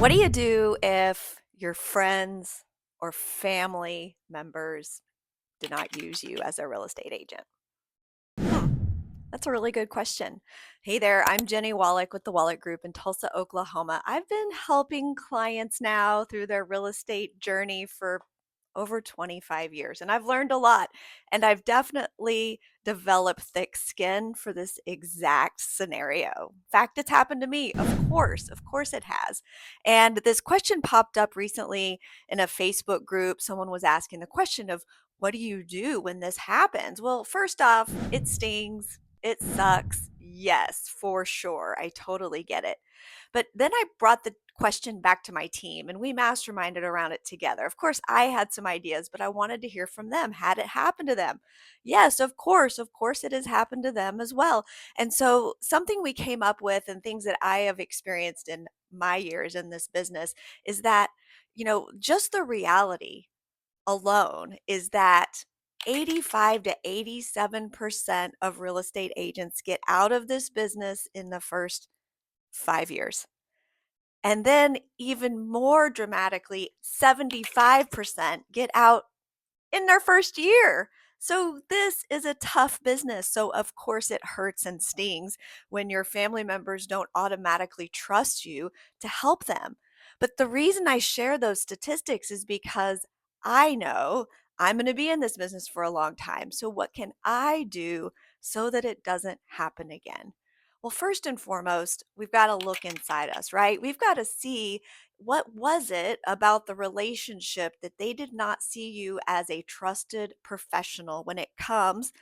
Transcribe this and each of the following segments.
What do you do if your friends or family members do not use you as a real estate agent? Hmm, that's a really good question. Hey there, I'm Jennie Wolek with the Wolek Group in Tulsa, Oklahoma. I've been helping clients now through their real estate journey for over 25 years, and I've learned a lot. And I've definitely developed thick skin for this exact scenario. In fact, it's happened to me. Of course it has. And this question popped up recently in a Facebook group. Someone was asking the question of, what do you do when this happens? Well, first off, it stings. It sucks. Yes, for sure. I totally get it. But then I brought the question back to my team and we masterminded around it together. Of course, I had some ideas, but I wanted to hear from them. Had it happened to them? Yes, of course. Of course, it has happened to them as well. And so, something we came up with and things that I have experienced in my years in this business is that, just the reality alone is that 85 to 87% of real estate agents get out of this business in the first 5 years. And then, even more dramatically, 75% get out in their first year. So, this is a tough business. So, of course, it hurts and stings when your family members don't automatically trust you to help them. But the reason I share those statistics is because I know I'm going to be in this business for a long time. So, what can I do so that it doesn't happen again? Well, first and foremost, we've got to look inside us, right? We've got to see, what was it about the relationship that they did not see you as a trusted professional when it comes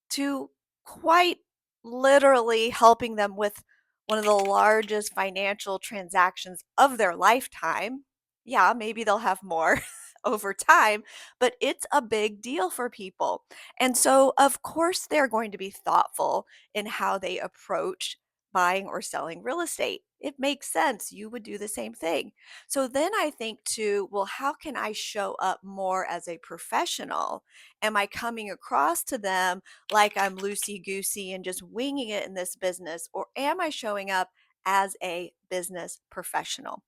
to quite literally helping them with one of the largest financial transactions of their lifetime? Yeah, maybe they'll have more over time, but it's a big deal for people. And so, of course, they're going to be thoughtful in how they approach buying or selling real estate. It makes sense. You would do the same thing. So then I think too, well, how can I show up more as a professional? Am I coming across to them like I'm loosey goosey and just winging it in this business? Or am I showing up as a business professional?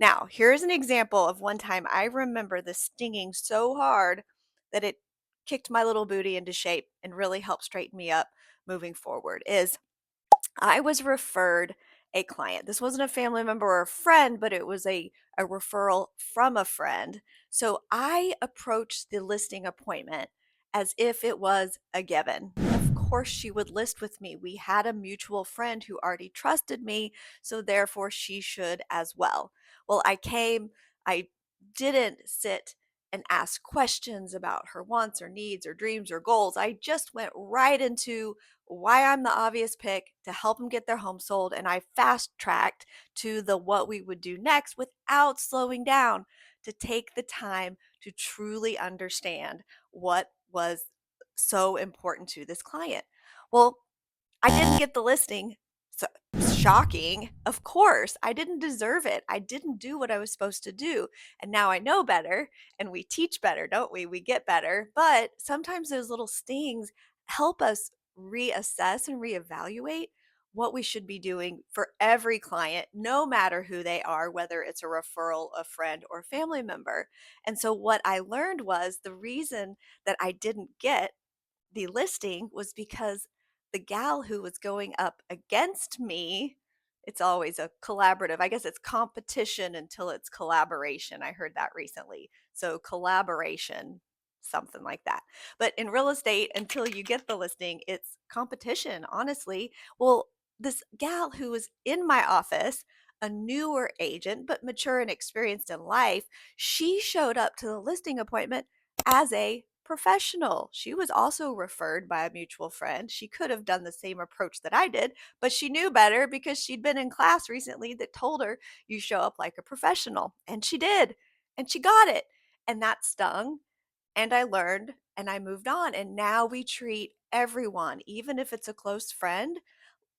Now, here's an example of one time I remember this stinging so hard that it kicked my little booty into shape and really helped straighten me up moving forward. Is I was referred a client. This wasn't a family member or a friend, but it was a referral from a friend. So I approached the listing appointment as if it was a given. Of course, she would list with me. We had a mutual friend who already trusted me, so therefore she should as well. Well, I didn't sit and ask questions about her wants or needs or dreams or goals. I just went right into why I'm the obvious pick to help them get their home sold. And I fast tracked to the what we would do next without slowing down to take the time to truly understand what was so important to this client. Well, I didn't get the listing. So shocking. Of course, I didn't deserve it. I didn't do what I was supposed to do. And now I know better and we teach better, don't we? We get better. But sometimes those little stings help us reassess and reevaluate what we should be doing for every client, no matter who they are, whether it's a referral, a friend, or family member. And so, what I learned was the reason that I didn't get the listing was because the gal who was going up against me, it's always a collaborative. I guess it's competition until it's collaboration. I heard that recently. So collaboration, something like that. But in real estate, until you get the listing, it's competition, honestly. Well, this gal who was in my office, a newer agent, but mature and experienced in life, she showed up to the listing appointment as a professional. She was also referred by a mutual friend. She could have done the same approach that I did, but she knew better because she'd been in class recently that told her you show up like a professional. And she did. And she got it. And that stung. And I learned and I moved on. And now we treat everyone, even if it's a close friend,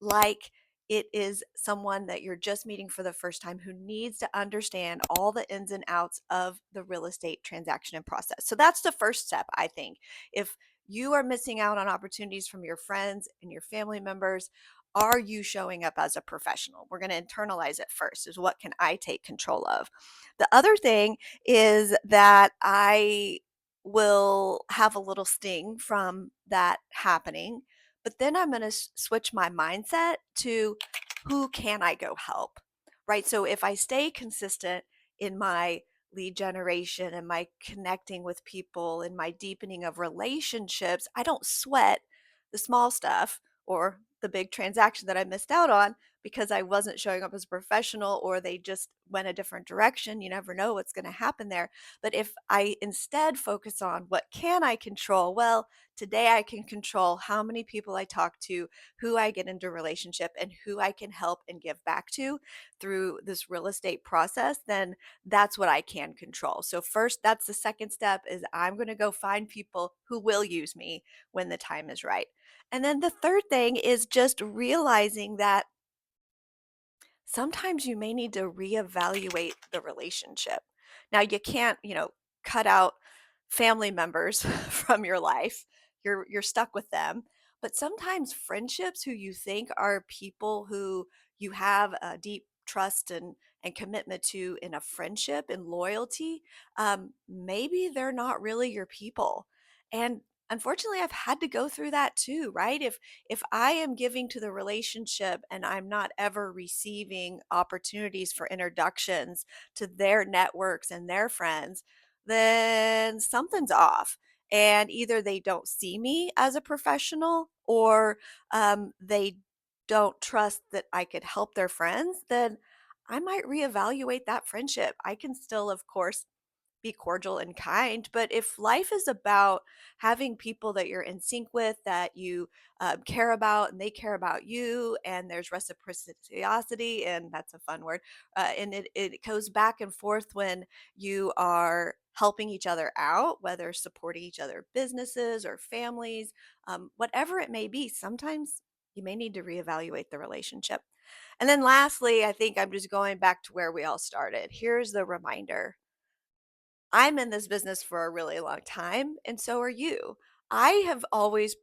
like it is someone that you're just meeting for the first time who needs to understand all the ins and outs of the real estate transaction and process. So that's the first step, I think. If you are missing out on opportunities from your friends and your family members, Are you showing up as a professional? We're going to internalize it first, is what can I take control of? The other thing is that I will have a little sting from that happening, but then I'm going to switch my mindset to who can I go help? Right? So if I stay consistent in my lead generation and my connecting with people and my deepening of relationships, I don't sweat the small stuff or the big transaction that I missed out on because I wasn't showing up as a professional or they just went a different direction. You never know what's going to happen there. But if I instead focus on what can I control? Well, today I can control how many people I talk to, who I get into relationship, and who I can help and give back to through this real estate process, then that's what I can control. So first, that's the second step is I'm going to go find people who will use me when the time is right. And then the third thing is just realizing that sometimes you may need to reevaluate the relationship. Now, you can't, cut out family members from your life. You're stuck with them. But sometimes friendships who you think are people who you have a deep trust and commitment to in a friendship and loyalty, maybe they're not really your people. And unfortunately, I've had to go through that too, right? If I am giving to the relationship and I'm not ever receiving opportunities for introductions to their networks and their friends, then something's off. And either they don't see me as a professional or they don't trust that I could help their friends, then I might reevaluate that friendship. I can still, of course, be cordial and kind. But if life is about having people that you're in sync with, that you care about, and they care about you, and there's reciprocity, and that's a fun word, and it goes back and forth when you are helping each other out, whether supporting each other businesses or families, whatever it may be, sometimes you may need to reevaluate the relationship. And then lastly, I think I'm just going back to where we all started. Here's the reminder: I'm in this business for a really long time, and so are you. I have always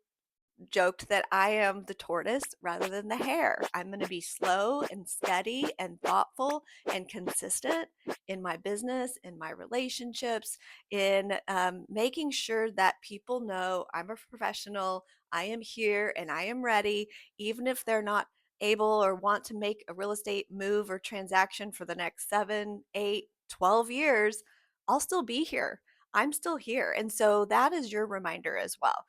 joked that I am the tortoise rather than the hare. I'm going to be slow and steady and thoughtful and consistent in my business, in my relationships, in making sure that people know I'm a professional. I am here and I am ready, even if they're not able or want to make a real estate move or transaction for the next 7, 8, 12 years. I'll still be here. I'm still here. And so that is your reminder as well.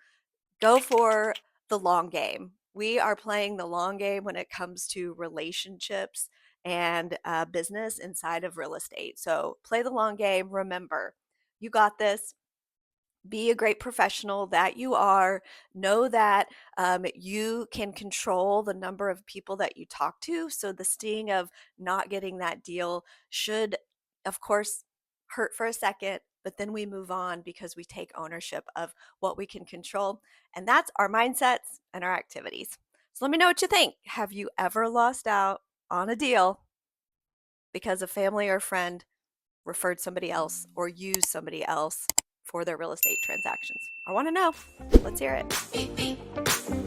Go for the long game. We are playing the long game when it comes to relationships and business inside of real estate. So play the long game. Remember, you got this. Be a great professional that you are. Know that you can control the number of people that you talk to. So the sting of not getting that deal should, of course, hurt for a second, but then we move on because we take ownership of what we can control. And that's our mindsets and our activities. So let me know what you think. Have you ever lost out on a deal because a family or friend referred somebody else or used somebody else for their real estate transactions? I want to know. Let's hear it.